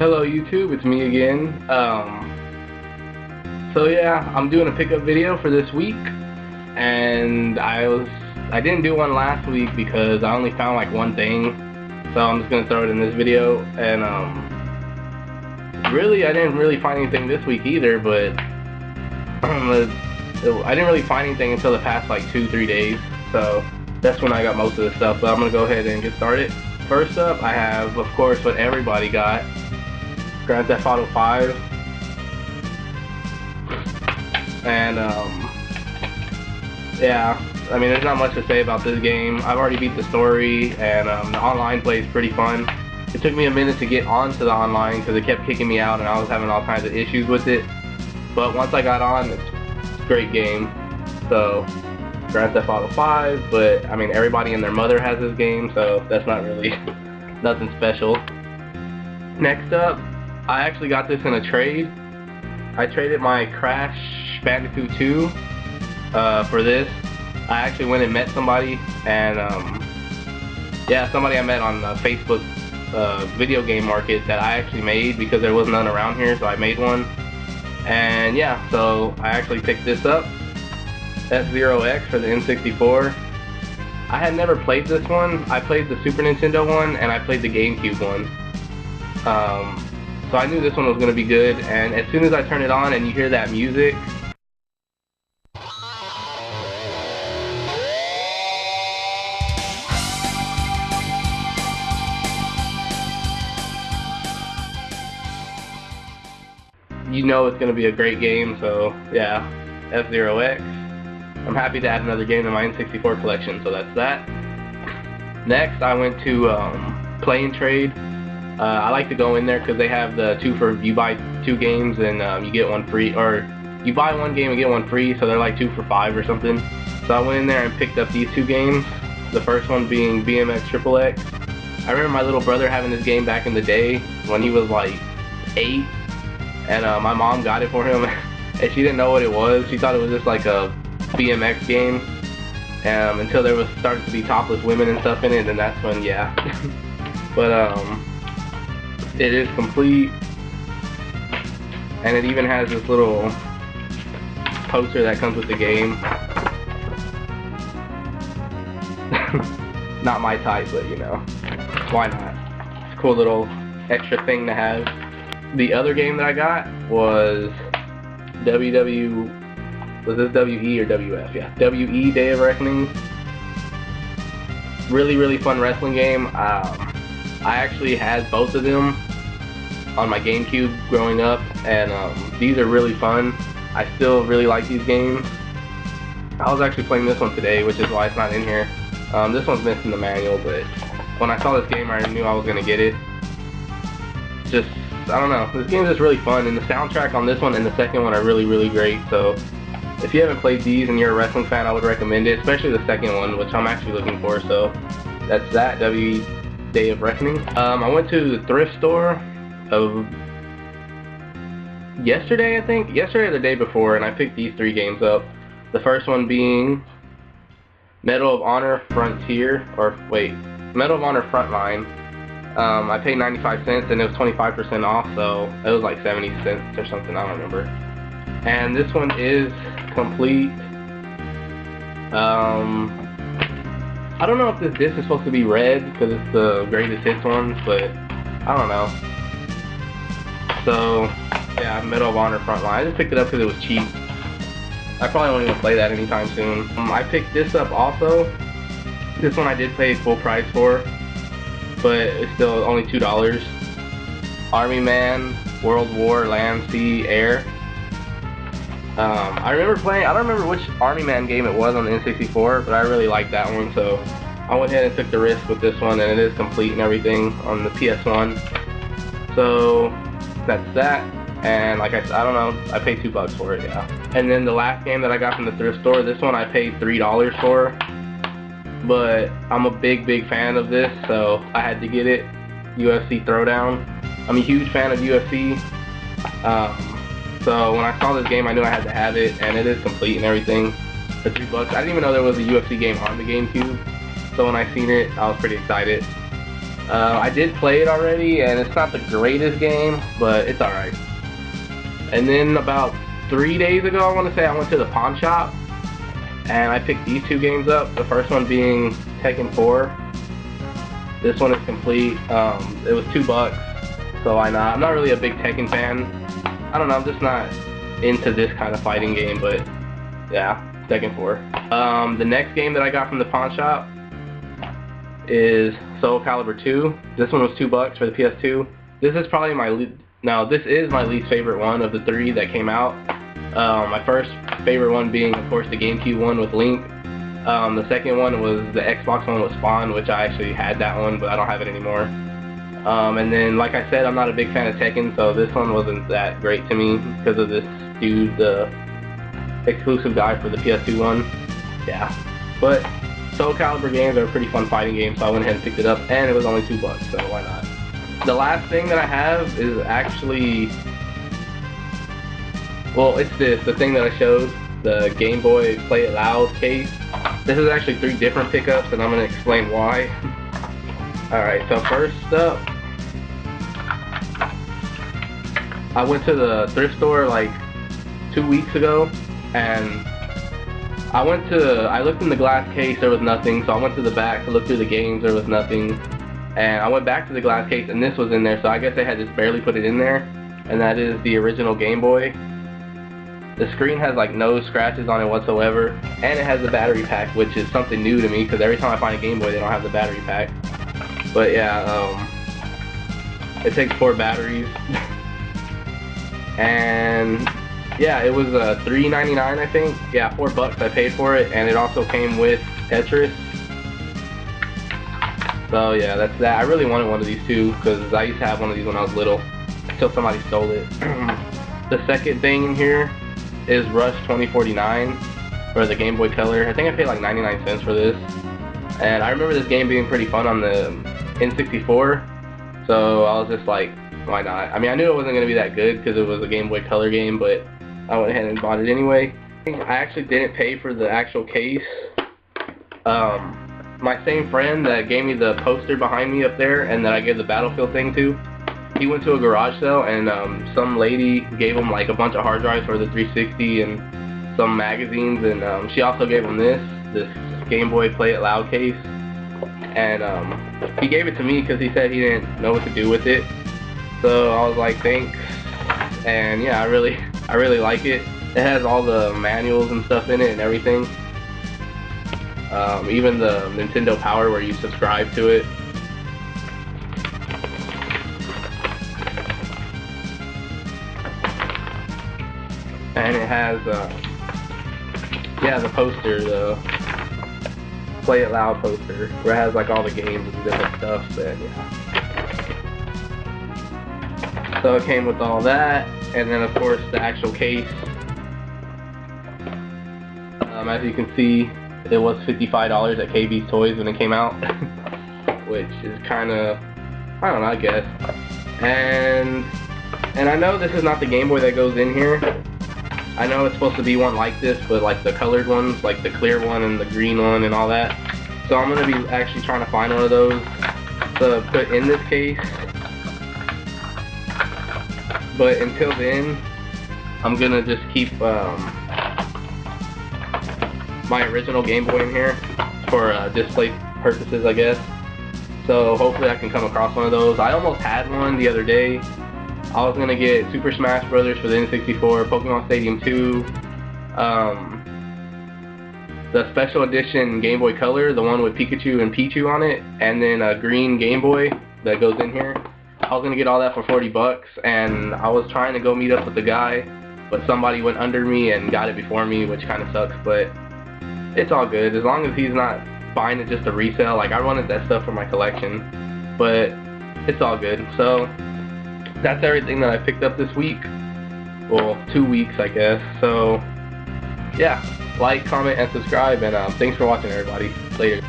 Hello YouTube, it's me again. So yeah, I'm doing a pickup video for this week, and I didn't do one last week because I only found like one thing, so I'm just gonna throw it in this video. And really, I didn't really find anything this week either, but I didn't really find anything until the past like 2-3 days, so that's when I got most of the stuff. So I'm gonna go ahead and get started. First up, I have, of course, what everybody got. Grand Theft Auto 5, and yeah, I mean, there's not much to say about this game. I've already beat the story, and the online play is pretty fun. It took me a minute to get onto the online because it kept kicking me out and I was having all kinds of issues with it, but once I got on, it's a great game. So Grand Theft Auto 5, but I mean, everybody and their mother has this game, so that's not really nothing special. Next up, I actually got this in a trade. I traded my Crash Bandicoot 2 for this. I actually went and met somebody, and yeah, somebody I met on Facebook video game market that I actually made because there was none around here, so I made one. And yeah, so I actually picked this up, F-Zero X for the N64. I had never played this one. I played the Super Nintendo one, and I played the GameCube one. So I knew this one was going to be good, and as soon as I turn it on and you hear that music, you know it's going to be a great game. So yeah, F-Zero X. I'm happy to add another game to my N64 collection, so that's that. Next, I went to Play and Trade. I like to go in there because they have the you buy 2 games and you get one free, or you buy 1 game and get 1 free, so they're like 2 for $5 or something. So I went in there and picked up these 2 games. The first one being BMX XXX. I remember my little brother having this game back in the day when he was like 8, and my mom got it for him, and she didn't know what it was. She thought it was just like a BMX game, until there was started to be topless women and stuff in it, and that's when, yeah. But it is complete, and it even has this little poster that comes with the game. Not my type, but you know, why not? It's a cool little extra thing to have. The other game that I got was was this WE or WF? Yeah, WE Day of Reckoning. Really fun wrestling game. I actually had both of them on my GameCube growing up, and these are really fun. I still really like these games. I was actually playing this one today, which is why it's not in here. This one's missing the manual, but when I saw this game, I knew I was gonna get it. Just, I don't know, this game is just really fun, and the soundtrack on this one and the second one are really great. So if you haven't played these and you're a wrestling fan, I would recommend it, especially the second one, which I'm actually looking for. So that's that, WE Day of Reckoning. I went to the thrift store of yesterday, I think, yesterday or the day before, and I picked these 3 games up. The first one being Medal of Honor Frontier, or wait, Medal of Honor Frontline. I paid 95 cents and it was 25% off, so it was like 70 cents or something, I don't remember. And this one is complete. I don't know if this disc is supposed to be red because it's the greatest hits ones, but I don't know. So yeah, Medal of Honor Frontline. I just picked it up because it was cheap. I probably won't even play that anytime soon. I picked this up also. This one I did pay full price for, but it's still only $2. Army Man, World War, Land, Sea, Air. I remember playing, I don't remember which Army Man game it was on the N64, but I really liked that one, so I went ahead and took the risk with this one, and it is complete and everything on the PS1. So that's that, and like I said, I don't know, I paid $2 for it, yeah. And then the last game that I got from the thrift store, this one I paid $3 for, but I'm a big fan of this, so I had to get it. UFC Throwdown. I'm a huge fan of UFC. So when I saw this game, I knew I had to have it, and it is complete and everything for $3. I didn't even know there was a UFC game on the GameCube, so when I seen it, I was pretty excited. I did play it already, and it's not the greatest game, but it's alright. And then about 3 days ago, I want to say, I went to the pawn shop, and I picked these two games up. The first one being Tekken 4. This one is complete. It was $2, so why not? I'm not really a big Tekken fan. I don't know, I'm just not into this kind of fighting game, but yeah, Tekken 4. The next game that I got from the pawn shop is Soul Calibur 2. This one was $2 for the PS2. This is probably this is my least favorite one of the 3 that came out. My first favorite one being, of course, the GameCube one with Link. The second one was the Xbox one with Spawn, which I actually had that one, but I don't have it anymore. And then, like I said, I'm not a big fan of Tekken, so this one wasn't that great to me because of this dude, the exclusive guy for the PS2 one. Yeah, but Soul Calibur games are a pretty fun fighting game, so I went ahead and picked it up, and it was only $2, so why not? The last thing that I have is actually, well, it's the thing that I showed, the Game Boy Play It Loud case. This is actually 3 different pickups, and I'm going to explain why. Alright, so first up, I went to the thrift store like 2 weeks ago, and I looked in the glass case, there was nothing, so I went to the back to look through the games, there was nothing. And I went back to the glass case, and this was in there, so I guess they had just barely put it in there, and that is the original Game Boy. The screen has like no scratches on it whatsoever, and it has the battery pack, which is something new to me, because every time I find a Game Boy, they don't have the battery pack. But yeah, it takes 4 batteries. And yeah, it was $3.99 I think. Yeah, $4 I paid for it, and it also came with Tetris. So yeah, that's that. I really wanted one of these too, because I used to have one of these when I was little, until somebody stole it. The second thing in here is Rush 2049 for the Game Boy Color. I think I paid like 99 cents for this. And I remember this game being pretty fun on the N64, so I was just like, why not? I mean, I knew it wasn't going to be that good because it was a Game Boy Color game, but I went ahead and bought it anyway. I actually didn't pay for the actual case. My same friend that gave me the poster behind me up there and that I gave the Battlefield thing to, he went to a garage sale, and some lady gave him like a bunch of hard drives for the 360 and some magazines, and she also gave him this Game Boy Play It Loud case. And he gave it to me because he said he didn't know what to do with it. So I was like, thanks. And yeah, I really like it. It has all the manuals and stuff in it and everything. Even the Nintendo Power where you subscribe to it. And it has, yeah, the poster, the Play It Loud poster, where it has like all the games and different stuff, and yeah. So it came with all that, and then of course the actual case. As you can see, it was $55 at KB's Toys when it came out, which is kind of, I don't know, I guess. And I know this is not the Game Boy that goes in here. I know it's supposed to be one like this, but like the colored ones, like the clear one and the green one and all that. So I'm going to be actually trying to find one of those to put in this case. But until then, I'm going to just keep my original Game Boy in here for display purposes, I guess. So hopefully I can come across one of those. I almost had one the other day. I was gonna get Super Smash Brothers for the N64, Pokemon Stadium 2, the special edition Game Boy Color, the one with Pikachu and Pichu on it, and then a green Game Boy that goes in here. I was gonna get all that for $40, and I was trying to go meet up with the guy, but somebody went under me and got it before me, which kind of sucks, but it's all good, as long as he's not buying it just to resell. Like, I wanted that stuff for my collection, but it's all good. So that's everything that I picked up this week. Well, 2 weeks, I guess. So yeah, like, comment, and subscribe, and thanks for watching, everybody. Later.